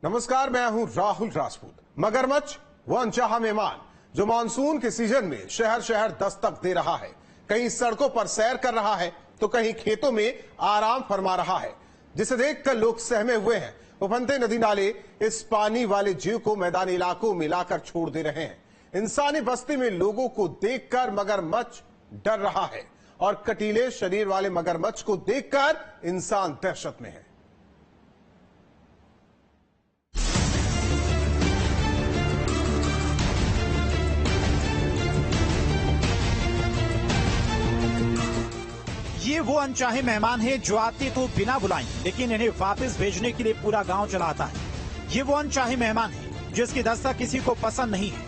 नमस्कार, मैं हूं राहुल राजपूत। मगरमच्छ वो अनचाहा मेहमान जो मानसून के सीजन में शहर शहर दस्तक दे रहा है। कहीं सड़कों पर सैर कर रहा है तो कहीं खेतों में आराम फरमा रहा है, जिसे देखकर लोग सहमे हुए हैं। उफनते नदी नाले इस पानी वाले जीव को मैदानी इलाकों में लाकर छोड़ दे रहे हैं। इंसानी बस्ती में लोगों को देखकर मगरमच्छ डर रहा है और कटीले शरीर वाले मगरमच्छ को देखकर इंसान दहशत में है। ये वो अनचाहे मेहमान हैं जो आते तो बिना बुलाए, लेकिन इन्हें वापस भेजने के लिए पूरा गांव चला आता है। ये वो अनचाहे मेहमान हैं जिसकी दस्तक किसी को पसंद नहीं है,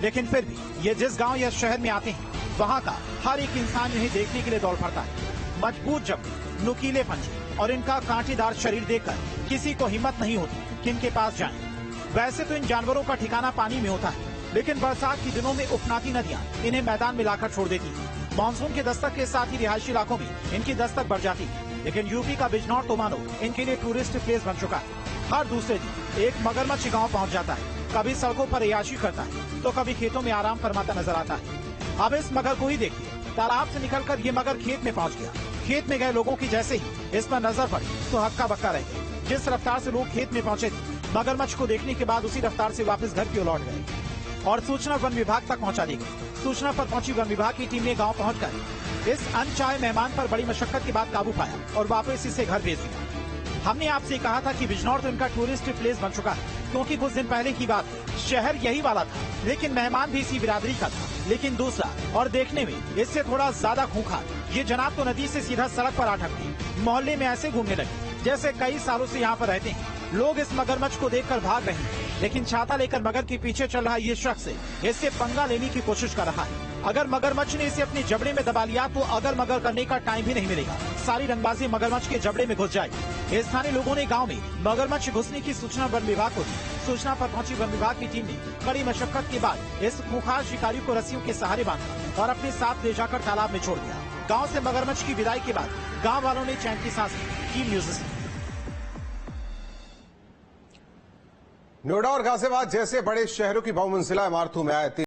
लेकिन फिर भी ये जिस गांव या शहर में आते हैं वहां का हर एक इंसान इन्हें देखने के लिए दौड़ पड़ता है। मजबूत जबड़े, नुकीले पंजे और इनका कांटेदार शरीर देखकर किसी को हिम्मत नहीं होती कि इनके पास जाएं। वैसे तो इन जानवरों का ठिकाना पानी में होता है, लेकिन बरसात के दिनों में उफनाती नदियां इन्हें मैदान में लाकर छोड़ देती है। मानसून के दस्तक के साथ ही रिहायशी इलाकों में इनकी दस्तक बढ़ जाती है, लेकिन यूपी का बिजनौर तो मानो इनके लिए टूरिस्ट प्लेस बन चुका है। हर दूसरे दिन एक मगरमच्छ गांव पहुंच जाता है, कभी सड़कों पर रिहायशी करता है तो कभी खेतों में आराम फरमाता नजर आता है। अब इस मगर को ही देखिए, तालाब से निकलकर ये मगर खेत में पहुंच गया। खेत में गए लोगों की जैसे ही इस पर नजर पड़ी तो हक्का बक्का रह गए। जिस रफ्तार से लोग खेत में पहुंचे थे, मगरमच्छ को देखने के बाद उसी रफ्तार से वापस घर की ओर लौट गए और सूचना वन विभाग तक पहुंचा दी गई। सूचना पर पहुंची वन विभाग की टीम ने गांव पहुंचकर इस अनचाहे मेहमान पर बड़ी मशक्कत के बाद काबू पाया और वापस इसे घर भेज दिया। हमने आपसे कहा था कि बिजनौर तो इनका टूरिस्ट प्लेस बन चुका है, क्योंकि कुछ दिन पहले की बात है, शहर यही वाला था, लेकिन मेहमान भी इसी बिरादरी का था, लेकिन दूसरा और देखने में इससे थोड़ा ज्यादा खूंखार। ये जनाब तो नदी से सीधा सड़क पर आ ठहरे, मोहल्ले में ऐसे घूमने लगे जैसे कई सालों से यहाँ पर रहते हैं। लोग इस मगरमच्छ को देखकर भाग रहे हैं, लेकिन छाता लेकर मगर के पीछे चल रहा ये शख्स इससे पंगा लेने की कोशिश कर रहा है। अगर मगरमच्छ ने इसे अपने जबड़े में दबा लिया तो अगर मगर करने का टाइम भी नहीं मिलेगा, सारी रंगबाजी मगरमच्छ के जबड़े में घुस जाएगी। स्थानीय लोगों ने गांव में मगरमच्छ घुसने की सूचना वन विभाग को दी। सूचना पर पहुंची वन विभाग की टीम ने कड़ी मशक्कत के बाद इस खूंखार शिकारी को रस्सियों के सहारे बांधा और अपने साथ ले जाकर तालाब में छोड़ दिया। गाँव से मगरमच्छ की विदाई के बाद गाँव वालों ने चैन की सांस ली। न्यूज से नोएडा और गाजियाबाद जैसे बड़े शहरों की बहुमंजिला इमारतों में आए